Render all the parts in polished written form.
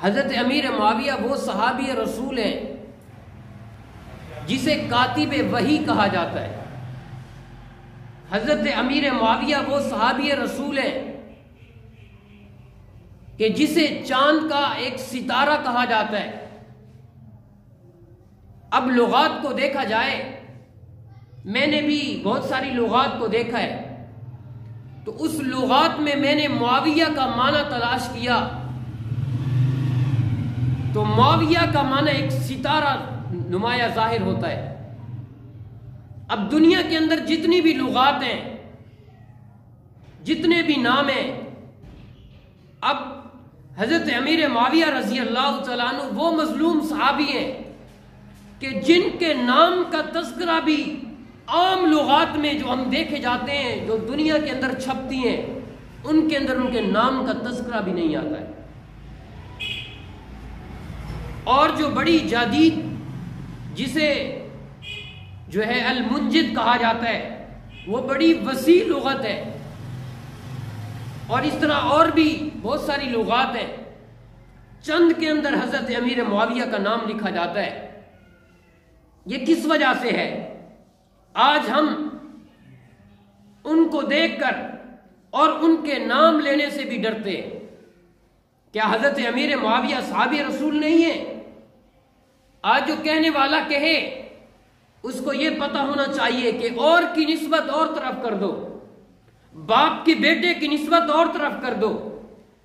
حضرت امیر معاویہ وہ صحابی رسول ہیں جسے کاتب وحی کہا جاتا ہے۔ حضرت امیر معاویہ وہ صحابی رسول ہیں کہ جسے چاند کا ایک ستارہ کہا جاتا ہے۔ اب لغات کو دیکھا جائے، میں نے بھی بہت ساری لغات کو دیکھا ہے، تو اس لغات میں نے معاویہ کا معنی تلاش کیا تو معاویہ کا معنی ایک ستارہ نمایاں ظاہر ہوتا ہے۔ اب دنیا کے اندر جتنی بھی لغات ہیں، جتنے بھی نام ہیں، اب حضرت امیر معاویہ رضی اللہ تعالیٰ عنہ وہ مظلوم صحابی ہیں کہ جن کے نام کا تذکرہ بھی عام لغات میں جو ہم دیکھے جاتے ہیں، جو دنیا کے اندر چھپتی ہیں، ان کے اندر ان کے نام کا تذکرہ بھی نہیں آتا ہے۔ اور جو بڑی جدید جسے جو ہے المنجد کہا جاتا ہے، وہ بڑی وسیع لغت ہے، اور اس طرح اور بھی بہت ساری لغات ہیں، چند کے اندر حضرت امیر معاویہ کا نام لکھا جاتا ہے۔ یہ کس وجہ سے ہے؟ آج ہم ان کو دیکھ کر اور ان کے نام لینے سے بھی ڈرتے ہیں۔ کیا حضرت امیر معاویہ صحابی رسول نہیں ہے؟ آج جو کہنے والا کہے، اس کو یہ پتہ ہونا چاہیے کہ اور کی نسبت اور طرف کر دو، باپ کی بیٹے کی نسبت اور طرف کر دو۔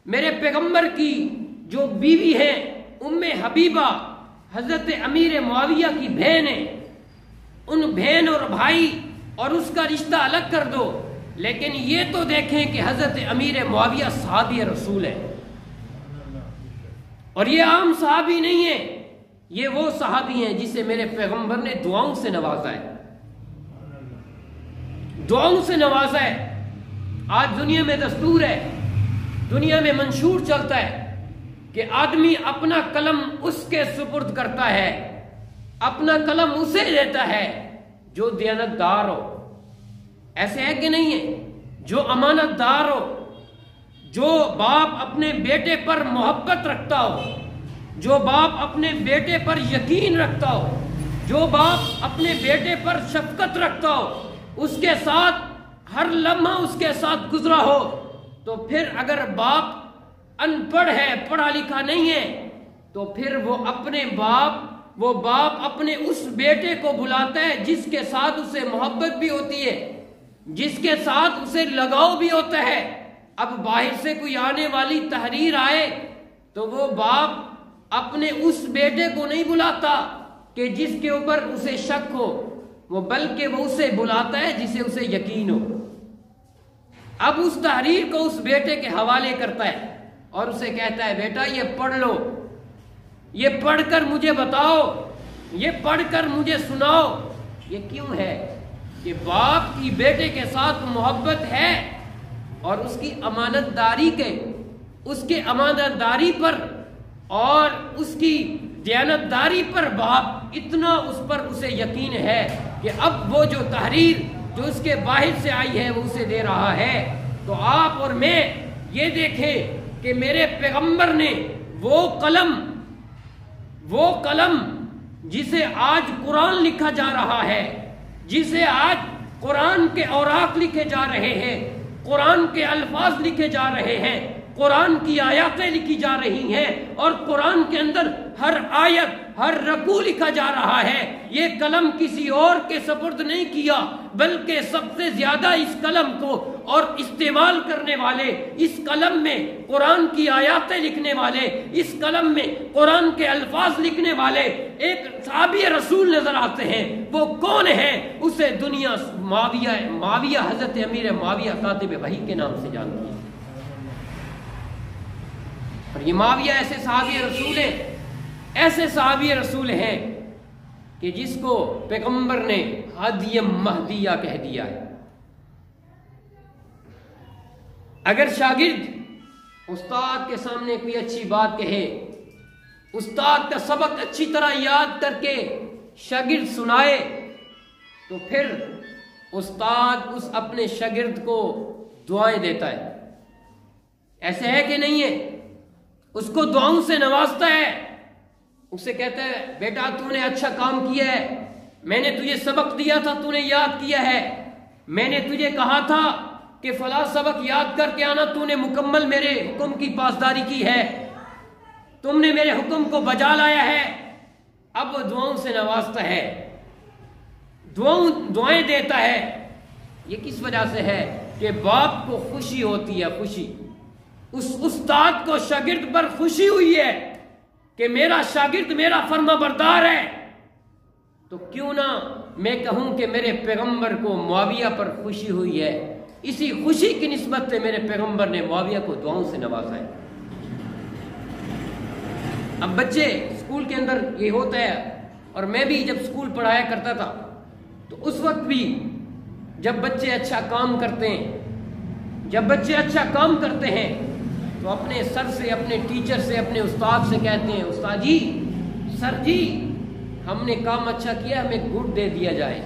میرے پیغمبر کی جو بیوی ہے ام حبیبہ حضرت امیر معاویہ کی بہن ہے، ان بہن اور بھائی اور اس کا رشتہ الگ کر دو، لیکن یہ تو دیکھیں کہ حضرت امیر معاویہ صحابی رسول ہے، اور یہ عام صحابی نہیں ہے، یہ وہ صحابی ہیں جسے میرے پیغمبر نے دعاؤں سے نوازا ہے، دعاؤں سے نوازا ہے۔ آج دنیا میں دستور ہے، دنیا میں منشور چلتا ہے کہ آدمی اپنا قلم اس کے سپرد کرتا ہے، اپنا قلم اسے دیتا ہے جو دیانت دار ہو۔ ایسے ہے کہ نہیں ہے؟ جو امانت دار ہو، جو باپ اپنے بیٹے پر محبت رکھتا ہو، جو باپ اپنے بیٹے پر یقین رکھتا ہو، جو باپ اپنے بیٹے پر شفقت رکھتا ہو، اس کے ساتھ ہر لمحہ اس کے ساتھ گزرا ہو، تو پھر اگر باپ ان پڑھ ہے، پڑھا لکھا نہیں ہے، تو پھر وہ باپ اپنے اس بیٹے کو بلاتا ہے جس کے ساتھ اسے محبت بھی ہوتی ہے، جس کے ساتھ اسے لگاؤ بھی ہوتا ہے۔ اب باہر سے کوئی آنے والی تحریر آئے تو وہ باپ اپنے اس بیٹے کو نہیں بلاتا کہ جس کے اوپر اسے شک ہو، وہ بلکہ وہ اسے بلاتا ہے جسے اسے یقین ہو۔ اب اس تحریر کو اس بیٹے کے حوالے کرتا ہے اور اسے کہتا ہے، بیٹا یہ پڑھ لو، یہ پڑھ کر مجھے بتاؤ، یہ پڑھ کر مجھے سناؤ۔ یہ کیوں ہے؟ کہ باپ کی بیٹے کے ساتھ محبت ہے، اور اس کی امانت داری پر اور اس کی دیانت داری پر باپ اتنا اس پر اسے یقین ہے کہ اب وہ جو تحریر جو اس کے باہر سے آئی ہے وہ اسے دے رہا ہے۔ تو آپ اور میں یہ دیکھیں کہ میرے پیغمبر نے وہ قلم جسے آج قرآن لکھا جا رہا ہے، جسے آج قرآن کے اوراق لکھے جا رہے ہیں، قرآن کے الفاظ لکھے جا رہے ہیں، قرآن کی آیاتیں لکھی جا رہی ہیں، اور قرآن کے اندر ہر آیت ہر رکوع لکھا جا رہا ہے، یہ قلم کسی اور کے سپرد نہیں کیا، بلکہ سب سے زیادہ اس قلم کو اور استعمال کرنے والے، اس قلم میں قرآن کی آیاتیں لکھنے والے، اس قلم میں قرآن کے الفاظ لکھنے والے ایک صحابی رسول نظر آتے ہیں۔ وہ کون ہیں؟ اسے دنیا معاویہ حضرت امیر معاویہ کاتب وحی کے نام سے جانتی ہے۔ اور یہ معاویہ ایسے صحابی رسول ہیں کہ جس کو پیغمبر نے ہادی مہدیہ کہہ دیا ہے۔ اگر شاگرد استاد کے سامنے کوئی اچھی بات کہے، استاد کا سبق اچھی طرح یاد کر کے شاگرد سنائے، تو پھر استاد اس اپنے شاگرد کو دعائیں دیتا ہے۔ ایسے ہے کہ نہیں ہے؟ اس کو دعاؤں سے نوازتا ہے، اسے کہتا ہے بیٹا تو نے اچھا کام کیا ہے، میں نے تجھے سبق دیا تھا تو نے یاد کیا ہے، میں نے تجھے کہا تھا کہ فلاں سبق یاد کر کے آنا، تو نے مکمل میرے حکم کی پاسداری کی ہے، تم نے میرے حکم کو بجا لایا ہے۔ اب وہ دعاؤں سے نوازتا ہے، دعائیں دیتا ہے۔ یہ کس وجہ سے ہے کہ باپ کو خوشی ہوتی ہے، خوشی، اس استاد کو شاگرد پر خوشی ہوئی ہے کہ میرا شاگرد میرا فرما بردار ہے، تو کیوں نہ میں کہوں کہ میرے پیغمبر کو معاویہ پر خوشی ہوئی ہے، اسی خوشی کی نسبت سے میرے پیغمبر نے معاویہ کو دعاؤں سے نوازا ہے۔ اب بچے اسکول کے اندر یہ ہوتا ہے، اور میں بھی جب اسکول پڑھایا کرتا تھا تو اس وقت بھی جب بچے اچھا کام کرتے ہیں تو اپنے سر سے، اپنے ٹیچر سے، اپنے استاد سے کہتے ہیں استاد جی، سر جی ہم نے کام اچھا کیا، ہمیں گڈ دے دیا جائے،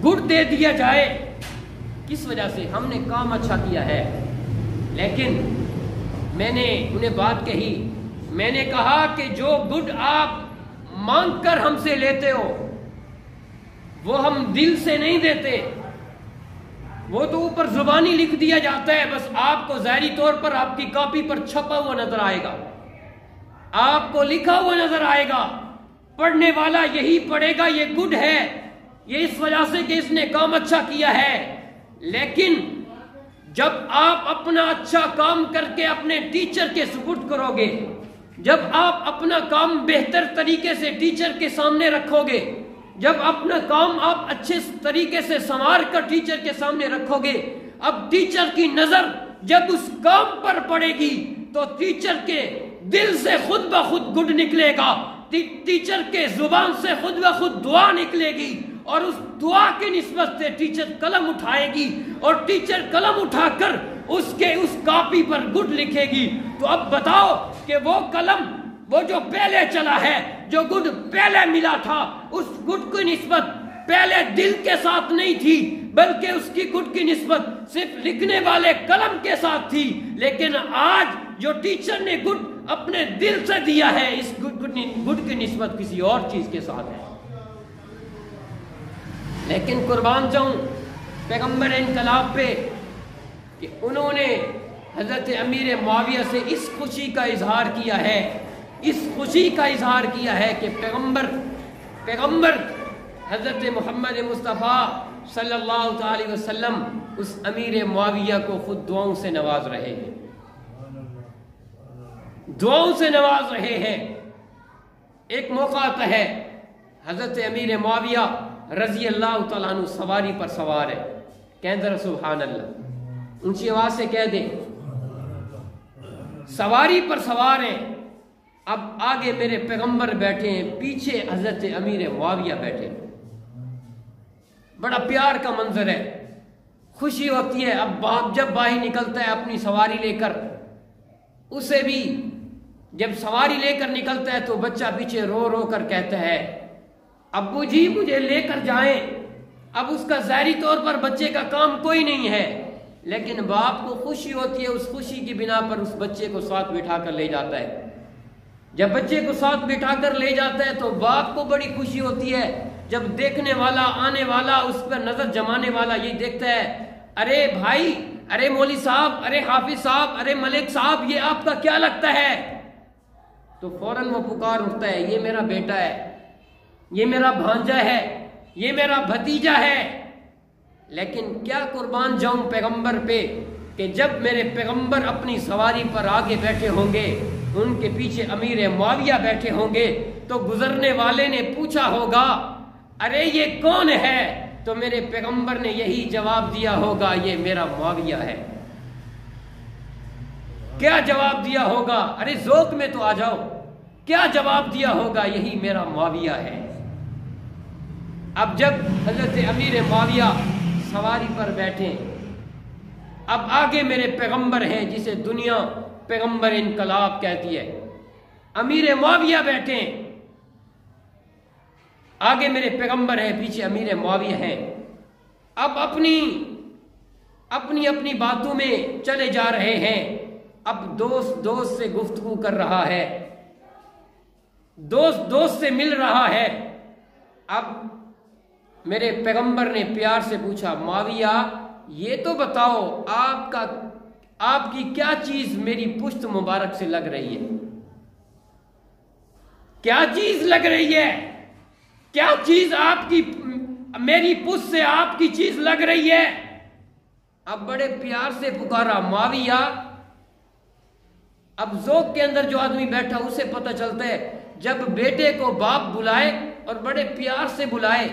گڈ دے دیا جائے۔ کس وجہ سے؟ ہم نے کام اچھا کیا ہے۔ لیکن میں نے انہیں بات کہی، میں نے کہا کہ جو گڈ آپ مانگ کر ہم سے لیتے ہو وہ ہم دل سے نہیں دیتے، وہ تو اوپر زبانی لکھ دیا جاتا ہے، بس آپ کو ظاہری طور پر آپ کی کاپی پر چھپا ہوا نظر آئے گا، آپ کو لکھا ہوا نظر آئے گا، پڑھنے والا یہی پڑھے گا یہ گڈ ہے، یہ اس وجہ سے کہ اس نے کام اچھا کیا ہے۔ لیکن جب آپ اپنا اچھا کام کر کے اپنے ٹیچر کے سپرد کرو گے، جب آپ اپنا کام بہتر طریقے سے ٹیچر کے سامنے رکھو گے، جب اپنا کام آپ اچھے طریقے سے سنوار کر ٹیچر کے سامنے رکھو گے، اب ٹیچر کی نظر جب اس کام پر پڑے گی تو ٹیچر کے دل سے خود بخود گڈ نکلے گا، ٹیچر کے زبان سے خود بخود دعا نکلے گی، اور اس دعا کی نسبت سے ٹیچر قلم اٹھائے گی، اور ٹیچر قلم اٹھا کر اس کاپی پر گڈ لکھے گی۔ تو اب بتاؤ کہ وہ قلم، وہ جو پہلے چلا ہے، جو گڈ پہلے ملا تھا، اس گڈ کی نسبت پہلے دل کے ساتھ نہیں تھی، بلکہ اس کی گڈ کی نسبت صرف لکھنے والے قلم کے ساتھ تھی۔ لیکن آج جو ٹیچر نے گڈ اپنے دل سے دیا ہے، اس گڈ کی نسبت کسی اور چیز کے ساتھ ہے۔ لیکن قربان جاؤں پیغمبر انقلاب پہ کہ انہوں نے حضرت امیر معاویہ سے اس خوشی کا اظہار کیا ہے، اس خوشی کا اظہار کیا ہے کہ پیغمبر حضرت محمد مصطفیٰ صلی اللہ تعالی وسلم اس امیر معاویہ کو خود دعاؤں سے نواز رہے ہیں، دعاؤں سے نواز رہے ہیں۔ ایک موقع آتا ہے حضرت امیر معاویہ رضی اللہ تعالیٰ عنہ سواری پر سوار ہے، کہتے ہیں سبحان اللہ، اونچی آواز سے کہہ دیں، سواری پر سوار ہیں، اب آگے میرے پیغمبر بیٹھے ہیں، پیچھے حضرت امیر معاویہ بیٹھے ہیں، بڑا پیار کا منظر ہے، خوشی ہوتی ہے۔ اب باپ جب باہر نکلتا ہے اپنی سواری لے کر، اسے بھی جب سواری لے کر نکلتا ہے تو بچہ پیچھے رو رو کر کہتا ہے ابو جی مجھے لے کر جائیں۔ اب اس کا ظاہری طور پر بچے کا کام کوئی نہیں ہے، لیکن باپ کو خوشی ہوتی ہے، اس خوشی کی بنا پر اس بچے کو ساتھ بٹھا کر لے جاتا ہے۔ جب بچے کو ساتھ بٹھا کر لے جاتا ہے تو باپ کو بڑی خوشی ہوتی ہے، جب دیکھنے والا، آنے والا، اس پر نظر جمانے والا یہ دیکھتا ہے ارے بھائی، ارے مولوی صاحب، ارے حافظ صاحب، ارے ملک صاحب، یہ آپ کا کیا لگتا ہے؟ تو فوراً وہ پکار اٹھتا ہے یہ میرا بیٹا ہے، یہ میرا بھانجا ہے، یہ میرا بھتیجا ہے۔ لیکن کیا قربان جاؤں پیغمبر پہ کہ جب میرے پیغمبر اپنی سواری پر آگے بیٹھے ہوں گے، ان کے پیچھے امیر معاویہ بیٹھے ہوں گے، تو گزرنے والے نے پوچھا ہوگا ارے یہ کون ہے؟ تو میرے پیغمبر نے یہی جواب دیا ہوگا یہ میرا معاویہ ہے۔ کیا جواب دیا ہوگا؟ ارے ذوق میں تو آ جاؤ، کیا جواب دیا ہوگا؟ یہی میرا معاویہ ہے۔ اب جب حضرت امیر معاویہ سواری پر بیٹھے، اب آگے میرے پیغمبر ہیں جسے دنیا پیغمبر انقلاب کہتی ہے، امیر معاویہ بیٹھے، آگے میرے پیغمبر ہیں، پیچھے امیر معاویہ ہیں۔ اب اپنی باتوں میں چلے جا رہے ہیں۔ اب دوست دوست سے گفتگو کر رہا ہے، دوست دوست سے مل رہا ہے۔ اب میرے پیغمبر نے پیار سے پوچھا، معاویہ یہ تو بتاؤ آپ کی کیا چیز میری پشت مبارک سے لگ رہی ہے؟ کیا چیز لگ رہی ہے؟ کیا چیز آپ کی میری پشت سے آپ کی چیز لگ رہی ہے؟ اب بڑے پیار سے پکارا معاویہ۔ اب ذوق کے اندر جو آدمی بیٹھا اسے پتہ چلتا ہے جب بیٹے کو باپ بلائے اور بڑے پیار سے بلائے،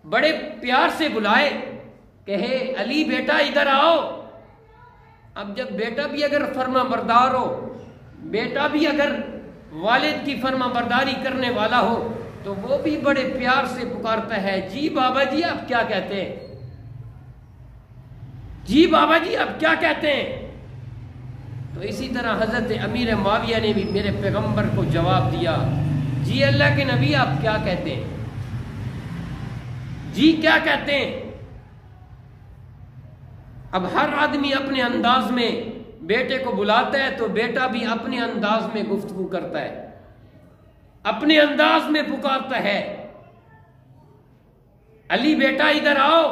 بڑے پیار سے بلائے، کہے علی بیٹا ادھر آؤ۔ اب جب بیٹا بھی اگر فرما بردار ہو، بیٹا بھی اگر والد کی فرما برداری کرنے والا ہو تو وہ بھی بڑے پیار سے پکارتا ہے، جی بابا جی آپ کیا کہتے ہیں؟ جی بابا جی آپ کیا کہتے ہیں؟ تو اسی طرح حضرت امیر معاویہ نے بھی میرے پیغمبر کو جواب دیا، جی اللہ کے نبی آپ کیا کہتے ہیں؟ جی کیا کہتے ہیں؟ اب ہر آدمی اپنے انداز میں بیٹے کو بلاتا ہے تو بیٹا بھی اپنے انداز میں گفتگو کرتا ہے، اپنے انداز میں پکارتا ہے، علی بیٹا ادھر آؤ۔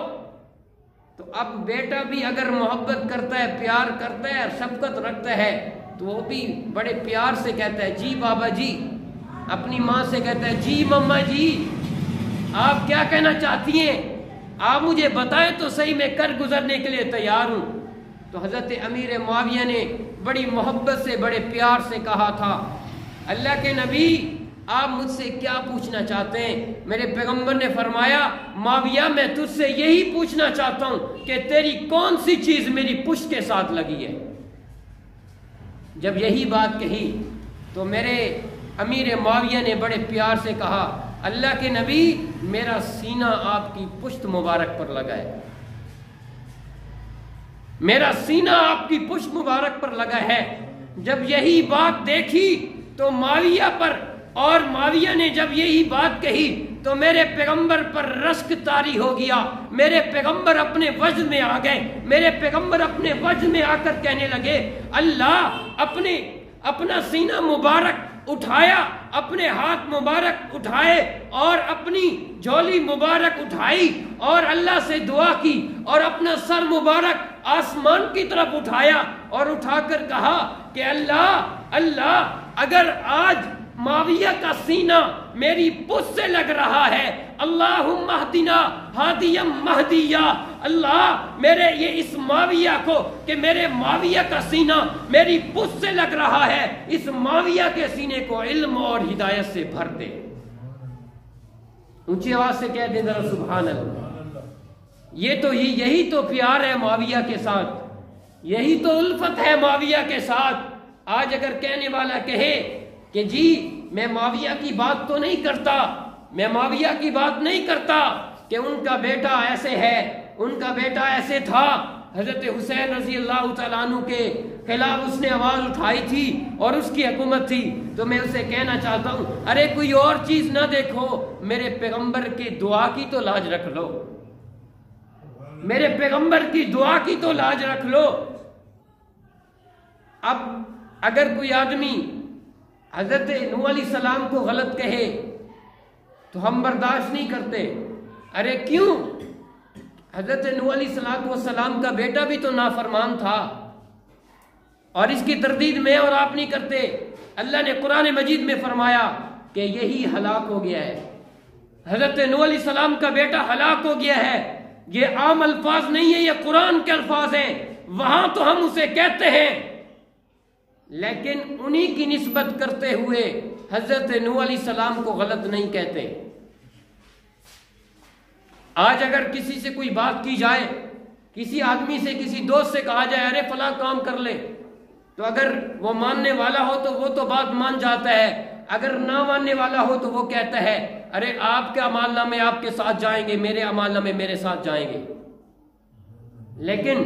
تو اب بیٹا بھی اگر محبت کرتا ہے، پیار کرتا ہے اور شفقت رکھتا ہے تو وہ بھی بڑے پیار سے کہتا ہے، جی بابا جی۔ اپنی ماں سے کہتا ہے، جی مما جی آپ کیا کہنا چاہتی ہیں؟ آپ مجھے بتائیں تو صحیح، میں کر گزرنے کے لیے تیار ہوں۔ تو حضرت امیر معاویہ نے بڑی محبت سے بڑے پیار سے کہا تھا، اللہ کے نبی آپ مجھ سے کیا پوچھنا چاہتے ہیں؟ میرے پیغمبر نے فرمایا، معاویہ میں تجھ سے یہی پوچھنا چاہتا ہوں کہ تیری کون سی چیز میری پشت کے ساتھ لگی ہے۔ جب یہی بات کہی تو میرے امیر معاویہ نے بڑے پیار سے کہا، اللہ کے نبی میرا سینہ آپ کی پشت مبارک پر لگا ہے، میرا سینہ آپ کی پشت مبارک پر لگا ہے۔ جب یہی بات دیکھی تو معاویہ پر، اور معاویہ نے جب یہی بات کہی تو میرے پیغمبر پر رشک طاری ہو گیا، میرے پیغمبر اپنے وجد میں آ گئے، میرے پیغمبر اپنے وجد میں آ کر کہنے لگے، اللہ اپنا سینہ مبارک اٹھایا، اپنے ہاتھ مبارک اٹھائے اور اپنی جھولی مبارک اٹھائی اور اللہ سے دعا کی اور اپنا سر مبارک آسمان کی طرف اٹھایا اور اٹھا کر کہا کہ اللہ اگر آج معاویہ کا سینہ میری پشت سے لگ رہا ہے، اللہم اہدنا ہادیا مہدیا، اللہ میرے یہ اس معاویہ کو، کہ میرے معاویہ کا سینہ میری پشت سے لگ رہا ہے، اس معاویہ کے سینے کو علم اور ہدایت سے بھر دے۔ اونچی آواز سے کہہ دیں ذرا سبحان اللہ۔ یہی تو پیار ہے معاویہ کے ساتھ، یہی تو الفت ہے معاویہ کے ساتھ۔ آج اگر کہنے والا کہے کہ جی میں معاویہ کی بات تو نہیں کرتا، میں معاویہ کی بات نہیں کرتا کہ ان کا بیٹا ایسے ہے، ان کا بیٹا ایسے تھا، حضرت حسین رضی اللہ تعالیٰ عنہ کے خلاف اس نے آواز اٹھائی تھی اور اس کی حکومت تھی، تو میں اسے کہنا چاہتا ہوں ارے کوئی اور چیز نہ دیکھو، میرے پیغمبر کی دعا کی تو لاج رکھ لو، میرے پیغمبر کی دعا کی تو لاج رکھ لو۔ اب اگر کوئی آدمی حضرت نوح علیہ السلام کو غلط کہے تو ہم برداشت نہیں کرتے، ارے کیوں؟ حضرت نوح علیہ السلام کا بیٹا بھی تو نافرمان تھا، اور اس کی تردید میں اور آپ نہیں کرتے۔ اللہ نے قرآن مجید میں فرمایا کہ یہی ہلاک ہو گیا ہے، حضرت نوح علیہ السلام کا بیٹا ہلاک ہو گیا ہے۔ یہ عام الفاظ نہیں ہے، یہ قرآن کے الفاظ ہیں، وہاں تو ہم اسے کہتے ہیں، لیکن انہی کی نسبت کرتے ہوئے حضرت نوح علیہ السلام کو غلط نہیں کہتے۔ آج اگر کسی سے کوئی بات کی جائے، کسی آدمی سے، کسی دوست سے کہا جائے ارے فلاں کام کر لے، تو اگر وہ ماننے والا ہو تو وہ تو بات مان جاتا ہے، اگر نہ ماننے والا ہو تو وہ کہتا ہے ارے آپ کے اعمال نامے آپ کے ساتھ جائیں گے، میرے اعمال نامے میرے ساتھ جائیں گے۔ لیکن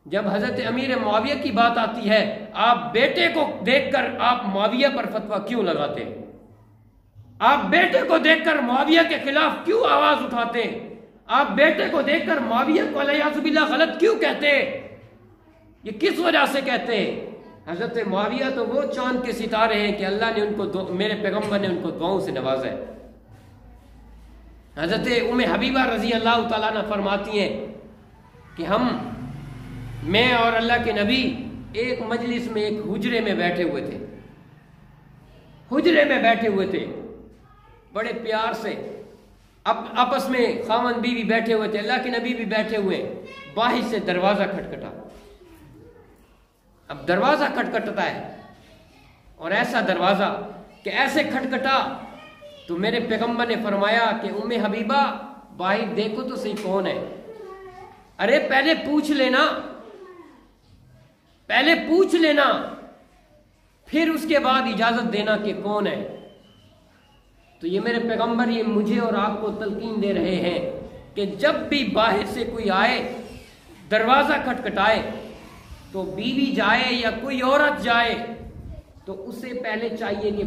جب حضرت امیر معاویہ کی بات آتی ہے، آپ بیٹے کو دیکھ کر آپ معاویہ پر فتویٰ کیوں لگاتے ہیں؟ آپ بیٹے کو دیکھ کر معاویہ کے خلاف کیوں آواز اٹھاتے ہیں؟ آپ بیٹے کو دیکھ کر معاویہ کو علیہ باللہ غلط کیوں کہتے ہیں؟ یہ کس وجہ سے کہتے ہیں؟ حضرت معاویہ تو وہ چاند کے ستارے ہیں کہ اللہ نے ان کو میرے پیغمبر نے ان کو دعاؤں سے نوازا ہے۔ حضرت ام حبیبہ رضی اللہ تعالیٰ عنہ فرماتی ہیں کہ میں اور اللہ کے نبی ایک مجلس میں ایک حجرے میں بیٹھے ہوئے تھے بڑے پیار سے، آپس میں خاوند بیوی بیٹھے ہوئے تھے، اللہ کے نبی بھی بیٹھے ہوئے، باہر سے دروازہ کھٹکھٹا۔ اب دروازہ کھٹکھٹتا ہے اور ایسا دروازہ کہ ایسے کھٹکھٹا تو میرے پیغمبر نے فرمایا کہ ام حبیبہ باہر دیکھو تو صحیح کون ہے۔ ارے پہلے پوچھ لینا پھر اس کے بعد اجازت دینا کہ کون ہے۔ تو یہ میرے پیغمبر یہ مجھے اور آپ کو تلقین دے رہے ہیں کہ جب بھی باہر سے کوئی آئے دروازہ کھٹکھٹائے تو بیوی جائے یا کوئی عورت جائے تو اسے پہلے چاہیے کہ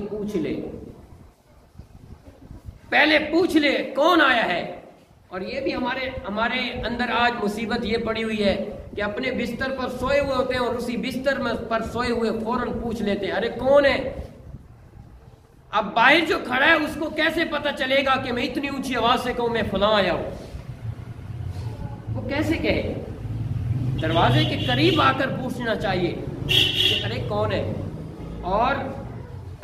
پہلے پوچھ لے کون آیا ہے۔ اور یہ بھی ہمارے اندر آج مصیبت یہ پڑی ہوئی ہے کہ اپنے بستر پر سوئے ہوئے ہوتے ہیں اور اسی بستر پر سوئے ہوئے فوراً پوچھ لیتے ہیں ارے کون ہے۔ اب باہر جو کھڑا ہے اس کو کیسے پتا چلے گا کہ میں اتنی اونچی آواز سے کہوں میں فلاں آیا ہوں؟ وہ کیسے کہے؟ دروازے کے قریب آ کر پوچھنا چاہیے کہ ارے کون ہے۔ اور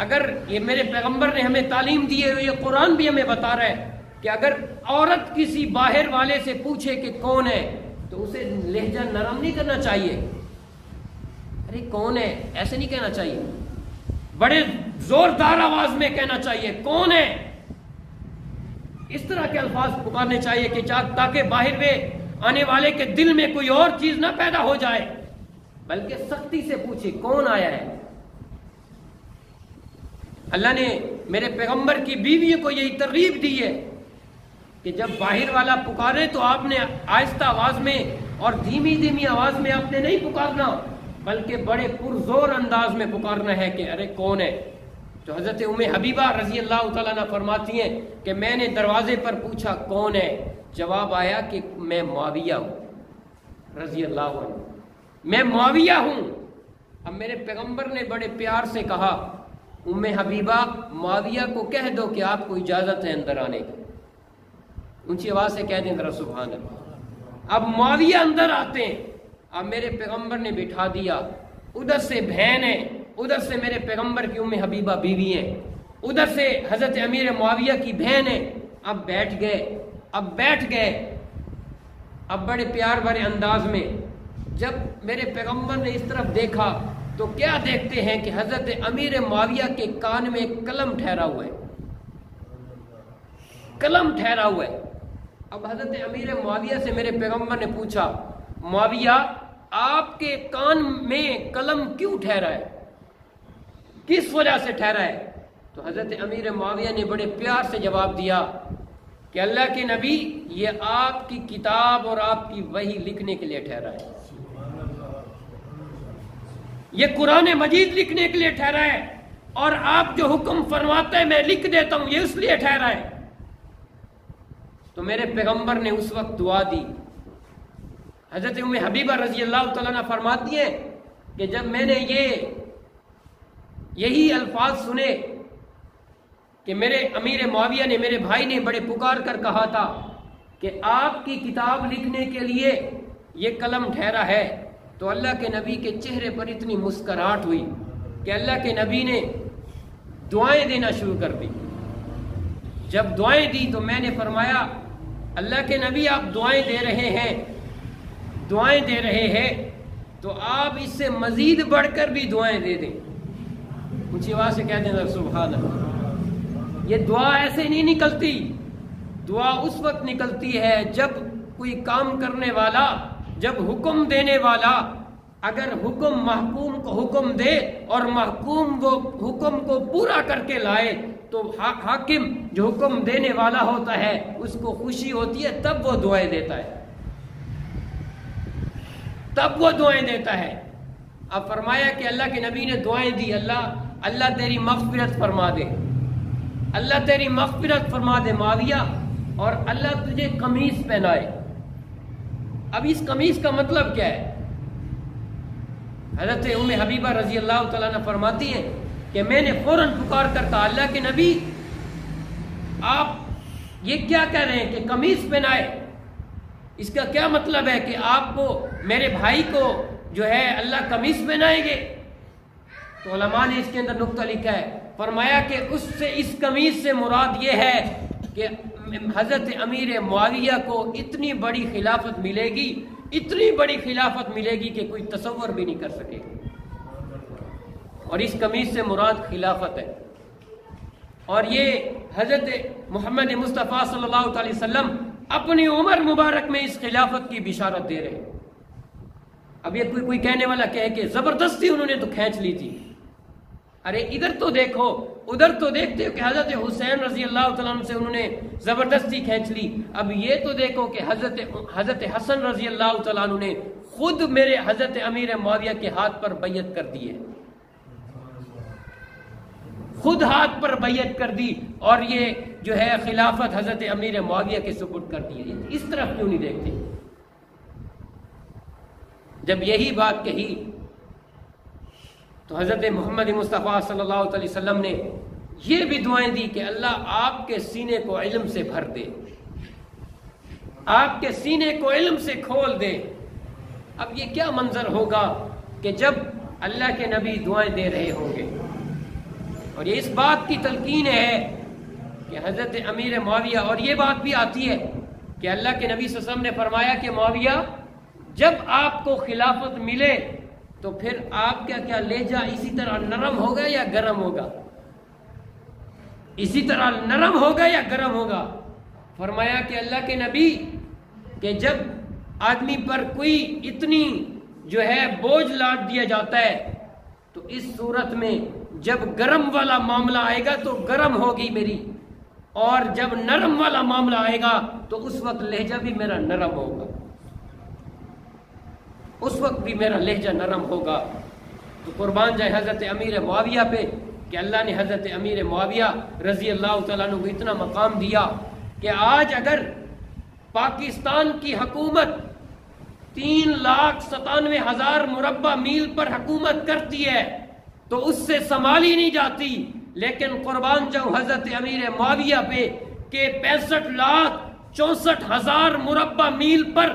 اگر یہ میرے پیغمبر نے ہمیں تعلیم دی ہے، یہ قرآن بھی ہمیں بتا رہا ہے کہ اگر عورت کسی باہر والے سے پوچھے کہ کون ہے تو اسے لہجہ نرم نہیں کرنا چاہیے، ارے کون ہے ایسے نہیں کہنا چاہیے، بڑے زوردار آواز میں کہنا چاہیے کون ہے۔ اس طرح کے الفاظ پکارنے چاہیے کہ تاکہ باہر میں آنے والے کے دل میں کوئی اور چیز نہ پیدا ہو جائے، بلکہ سختی سے پوچھے کون آیا ہے۔ اللہ نے میرے پیغمبر کی بیوی کو یہی ترغیب دی ہے کہ جب باہر والا پکارے تو آپ نے آہستہ آواز میں اور دھیمی آواز میں آپ نے نہیں پکارنا، بلکہ بڑے پرزور انداز میں پکارنا ہے کہ ارے کون ہے۔ تو حضرت ام حبیبہ رضی اللہ تعالیٰ عنہ فرماتی ہیں کہ میں نے دروازے پر پوچھا کون ہے، جواب آیا کہ میں معاویہ ہوں رضی اللہ عنہ، میں معاویہ ہوں۔ اب میرے پیغمبر نے بڑے پیار سے کہا ام حبیبہ معاویہ کو کہہ دو کہ آپ کو اجازت ہے اندر آنے کی، اونچی آواز سے کہہ دیں ذرا سبحان اللہ۔ اب معاویہ اندر آتے ہیں، اب میرے پیغمبر نے بٹھا دیا، ادھر سے بہن ہے، ادھر سے میرے پیغمبر کی ام حبیبہ بیوی ہے، ادھر سے حضرت امیر معاویہ کی بہن ہے۔ اب بیٹھ گئے اب بڑے پیار بھرے انداز میں جب میرے پیغمبر نے اس طرف دیکھا تو کیا دیکھتے ہیں کہ حضرت امیر معاویہ کے کان میں قلم ٹھہرا ہوا ہے۔ اب حضرت امیر معاویہ سے میرے پیغمبر نے پوچھا معاویہ آپ کے کان میں قلم کیوں ٹھہرا ہے، کس وجہ سے ٹھہرا ہے؟ تو حضرت امیر معاویہ نے بڑے پیار سے جواب دیا کہ اللہ کے نبی یہ آپ کی کتاب اور آپ کی وحی لکھنے کے لیے ٹھہرا ہے، یہ قرآن مجید لکھنے کے لیے ٹھہرا ہے، اور آپ جو حکم فرماتے ہیں میں لکھ دیتا ہوں یہ اس لیے ٹھہرا ہے۔ تو میرے پیغمبر نے اس وقت دعا دی۔ حضرت ام حبیبہ رضی اللہ تعالیٰ عنہ فرماتی ہیں کہ جب میں نے یہی الفاظ سنے کہ میرے امیر معاویہ نے میرے بھائی نے بڑے پکار کر کہا تھا کہ آپ کی کتاب لکھنے کے لیے یہ قلم ٹھہرا ہے، تو اللہ کے نبی کے چہرے پر اتنی مسکراہٹ ہوئی کہ اللہ کے نبی نے دعائیں دینا شروع کر دی۔ جب دعائیں دی تو میں نے فرمایا اللہ کے نبی آپ دعائیں دے رہے ہیں تو آپ اس سے مزید بڑھ کر بھی دعائیں دے دیں۔ اونچی آواز سے کہہ دیں سبحان اللہ۔ یہ دعا ایسے نہیں نکلتی، دعا اس وقت نکلتی ہے جب کوئی کام کرنے والا، جب حکم دینے والا اگر محکوم کو حکم دے اور محکوم وہ حکم کو پورا کر کے لائے تو حاکم جو حکم دینے والا ہوتا ہے اس کو خوشی ہوتی ہے، تب وہ دعائیں دیتا ہے۔ اب فرمایا کہ اللہ کے نبی نے دعائیں دی، اللہ تیری مغفرت فرما دے، اللہ تیری مغفرت فرما دے معاویہ، اور اللہ تجھے قمیص پہنائے۔ اب اس قمیص کا مطلب کیا ہے؟ حضرت حبیبہ رضی اللہ تعالیٰ عنہ فرماتی ہیں کہ میں نے فوراً پکار کر کہا اللہ کے نبی آپ یہ کیا کہہ رہے ہیں کہ قمیص پہنائے، اس کا کیا مطلب ہے کہ آپ کو میرے بھائی کو جو ہے اللہ قمیص پہنائیں گے؟ تو علماء نے اس کے اندر نقطہ لکھا ہے، فرمایا کہ اس قمیص سے مراد یہ ہے کہ حضرت امیر معاویہ کو اتنی بڑی خلافت ملے گی، اتنی بڑی خلافت ملے گی کہ کوئی تصور بھی نہیں کر سکے، اور اس قمیص سے مراد خلافت ہے۔ اور یہ حضرت محمد مصطفیٰ صلی اللہ علیہ وسلم اپنی عمر مبارک میں اس خلافت کی بشارت دے رہے ہیں۔ اب یہ کوئی کہنے والا کہے کہ زبردستی انہوں نے تو کھینچ لی تھی، ارے ادھر تو دیکھو، ادھر تو دیکھتے ہو کہ حضرت حسین رضی اللہ تعالیٰ عنہ سے انہوں نے زبردستی کھینچ لی، اب یہ تو دیکھو کہ حضرت حسن رضی اللہ تعالیٰ عنہ نے خود میرے حضرت امیر معاویہ کے ہاتھ پر بیعت کر دی ہے، خود ہاتھ پر بیعت کر دی، اور یہ جو ہے خلافت حضرت امیر معاویہ کے سپرد کر دی ہے۔ اس طرف کیوں نہیں دیکھتے؟ جب یہی بات کہی تو حضرت محمد مصطفیٰ صلی اللہ علیہ وسلم نے یہ بھی دعائیں دی کہ اللہ آپ کے سینے کو علم سے بھر دے، آپ کے سینے کو علم سے کھول دے۔ اب یہ کیا منظر ہوگا کہ جب اللہ کے نبی دعائیں دے رہے ہوں گے، اور یہ اس بات کی تلقین ہے کہ حضرت امیر معاویہ، اور یہ بات بھی آتی ہے کہ اللہ کے نبی صلی اللہ علیہ وسلم نے فرمایا کہ معاویہ جب آپ کو خلافت ملے تو پھر آپ کیا لہجہ اسی طرح نرم ہوگا یا گرم ہوگا؟ اسی طرح نرم ہوگا یا گرم ہوگا؟ فرمایا کہ اللہ کے نبی کہ جب آدمی پر کوئی اتنی جو ہے بوجھ لاٹ دیا جاتا ہے تو اس صورت میں جب گرم والا معاملہ آئے گا تو گرم ہوگی میری، اور جب نرم والا معاملہ آئے گا تو اس وقت لہجہ بھی میرا نرم ہوگا، اس وقت بھی میرا لہجہ نرم ہوگا۔ تو قربان جائے حضرت امیر معاویہ پہ کہ اللہ نے حضرت امیر معاویہ رضی اللہ تعالیٰ عنہ کو اتنا مقام دیا کہ آج اگر پاکستان کی حکومت 3,97,000 مربع میل پر حکومت کرتی ہے تو اس سے سنبھالی نہیں جاتی، لیکن قربان جاؤں حضرت امیر معاویہ پہ کہ 65,64,000 مربع میل پر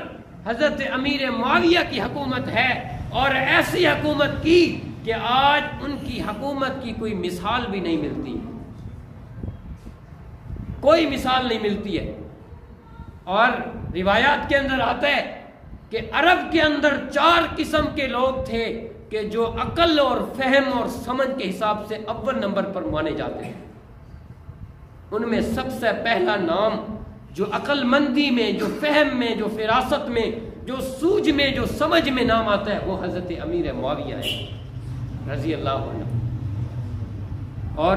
حضرت امیر معاویہ کی حکومت ہے، اور ایسی حکومت کی کہ آج ان کی حکومت کی کوئی مثال بھی نہیں ملتی، کوئی مثال نہیں ملتی ہے۔ اور روایات کے اندر آتا ہے کہ عرب کے اندر 4 قسم کے لوگ تھے کہ جو عقل اور فہم اور سمجھ کے حساب سے اول نمبر پر مانے جاتے ہیں۔ ان میں سب سے پہلا نام جو عقل مندی میں، جو فہم میں، جو فراست میں، جو سوجھ میں، جو سمجھ میں نام آتا ہے وہ حضرت امیر معاویہ ہے رضی اللہ عنہ۔ اور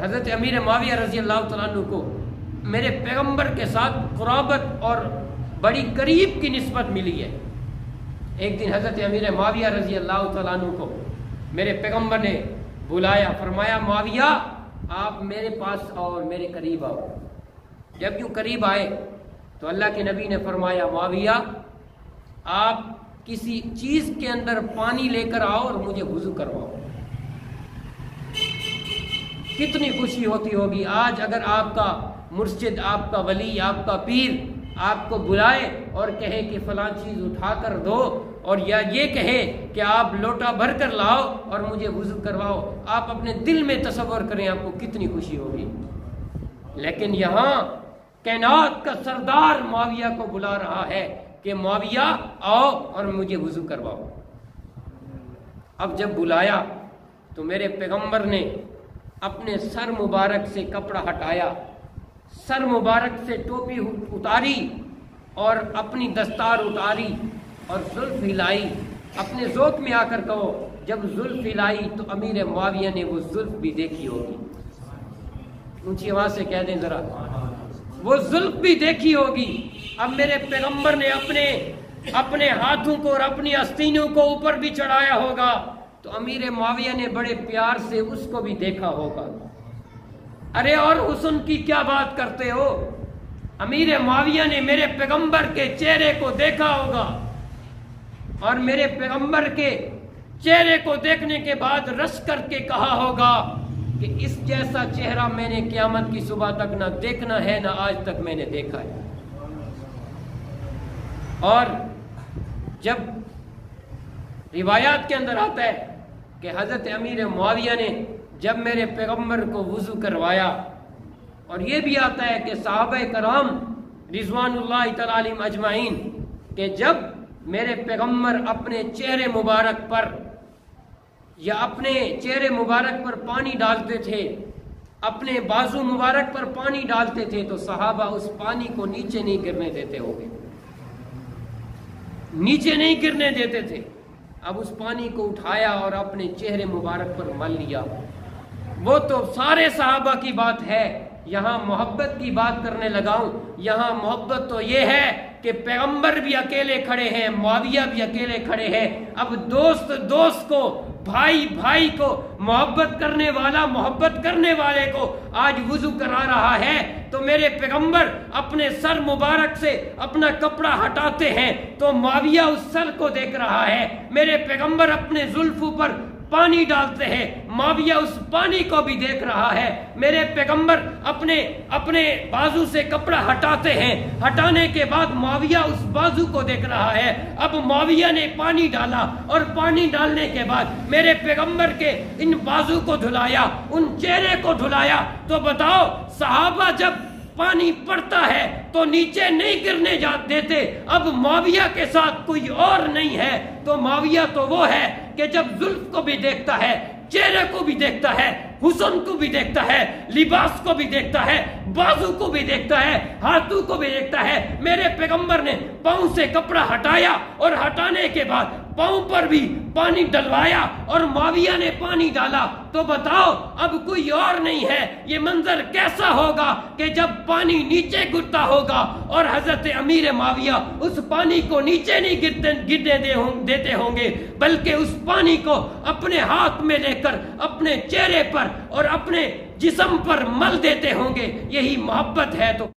حضرت امیر معاویہ رضی اللہ تعالیٰ عنہ کو میرے پیغمبر کے ساتھ قرابت اور بڑی قریب کی نسبت ملی ہے۔ ایک دن حضرت امیر معاویہ رضی اللہ تعالیٰ عنہ کو میرے پیغمبر نے بلایا، فرمایا معاویہ آپ میرے پاس آؤ اور میرے قریب آؤ۔ جب یوں قریب آئے تو اللہ کے نبی نے فرمایا معاویہ آپ کسی چیز کے اندر پانی لے کر آؤ اور مجھے وضو کرواؤ۔ کتنی خوشی ہوتی ہوگی آج اگر آپ کا مرشد، آپ کا ولی، آپ کا پیر آپ کو بلائے اور کہے کہ فلاں چیز اٹھا کر دو، اور یا یہ کہے کہ آپ لوٹا بھر کر لاؤ اور مجھے وضو کرواؤ۔ آپ اپنے دل میں تصور کریں آپ کو کتنی خوشی ہوگی۔ لیکن یہاں کائنات کا سردار معاویہ کو بلا رہا ہے کہ معاویہ آؤ اور مجھے وضو کرواؤ۔ اب جب بلایا تو میرے پیغمبر نے اپنے سر مبارک سے کپڑا ہٹایا، سر مبارک سے ٹوپی اتاری اور اپنی دستار اتاری اور زلف ہلائی۔ اپنے ذوق میں آ کر کہو، جب زلف ہلائی تو امیر معاویہ نے وہ زلف بھی دیکھی ہوگی۔ اونچی آواز سے کہہ دیں ذرا، وہ زلف بھی دیکھی ہوگی۔ اب میرے پیغمبر نے اپنے ہاتھوں کو اور اپنی آستینوں کو اوپر بھی چڑھایا ہوگا تو امیر معاویہ نے بڑے پیار سے اس کو بھی دیکھا ہوگا۔ ارے اور حسن کی کیا بات کرتے ہو، امیر معاویہ نے میرے پیغمبر کے چہرے کو دیکھا ہوگا، اور میرے پیغمبر کے چہرے کو دیکھنے کے بعد رش کر کے کہا ہوگا کہ اس جیسا چہرہ میں نے قیامت کی صبح تک نہ دیکھنا ہے، نہ آج تک میں نے دیکھا ہے۔ اور جب روایات کے اندر آتا ہے کہ حضرت امیر معاویہ نے جب میرے پیغمبر کو وضو کروایا، اور یہ بھی آتا ہے کہ صحابہ کرام رضوان اللہ تعالی علیہم اجمعین کہ جب میرے پیغمبر اپنے چہرے مبارک پر یا اپنے چہرے مبارک پر پانی ڈالتے تھے، اپنے بازو مبارک پر پانی ڈالتے تھے، تو صحابہ اس پانی کو نیچے نہیں گرنے دیتے ہوں گے، نیچے نہیں گرنے دیتے تھے۔ اب اس پانی کو اٹھایا اور اپنے چہرے مبارک پر مل لیا۔ وہ تو سارے صحابہ کی بات ہے، یہاں محبت کی بات کرنے لگاؤں۔ یہاں محبت تو یہ ہے کہ پیغمبر بھی اکیلے کھڑے ہیں، معاویہ بھی اکیلے کھڑے ہیں۔ اب دوست دوست کو، بھائی بھائی کو، محبت کرنے والا محبت کرنے والے کو آج وضو کرا رہا ہے، تو میرے پیغمبر اپنے سر مبارک سے اپنا کپڑا ہٹاتے ہیں تو معاویہ اس سر کو دیکھ رہا ہے۔ میرے پیغمبر اپنے زلفوں پر پانی ڈالتے ہیں، معاویہ اس پانی کو بھی دیکھ رہا ہے۔ میرے پیغمبر اپنے بازو سے کپڑا ہٹاتے ہیں، ہٹانے کے بعد معاویہ اس بازو کو دیکھ رہا ہے۔ اب معاویہ نے پانی ڈالا اور پانی ڈالنے کے بعد میرے پیغمبر کے ان بازو کو دھلایا، ان چہرے کو دھلایا، تو بتاؤ صحابہ جب پانی پڑتا ہے تو نیچے نہیں گرنے دیتے۔ اب معاویہ کے ساتھ کوئی اور نہیں ہے، تو معاویہ تو وہ ہے کہ جب زلف کو بھی دیکھتا ہے، چہرے کو بھی دیکھتا ہے، حسن کو بھی دیکھتا ہے، لباس کو بھی دیکھتا ہے، بازو کو بھی دیکھتا ہے، ہاتھوں کو بھی دیکھتا ہے۔ میرے پیغمبر نے پاؤں سے کپڑا ہٹایا اور ہٹانے کے بعد پاؤں پر بھی پانی ڈلوایا اور معاویہ نے پانی ڈالا، تو بتاؤ اب کوئی اور نہیں ہے۔ یہ منظر کیسا ہوگا کہ جب پانی نیچے گرتا ہوگا اور حضرت امیر معاویہ اس پانی کو نیچے نہیں گرنے دیتے ہوں گے، بلکہ اس پانی کو اپنے ہاتھ میں لے کر اپنے چہرے پر اور اپنے جسم پر مل دیتے ہوں گے۔ یہی محبت ہے۔ تو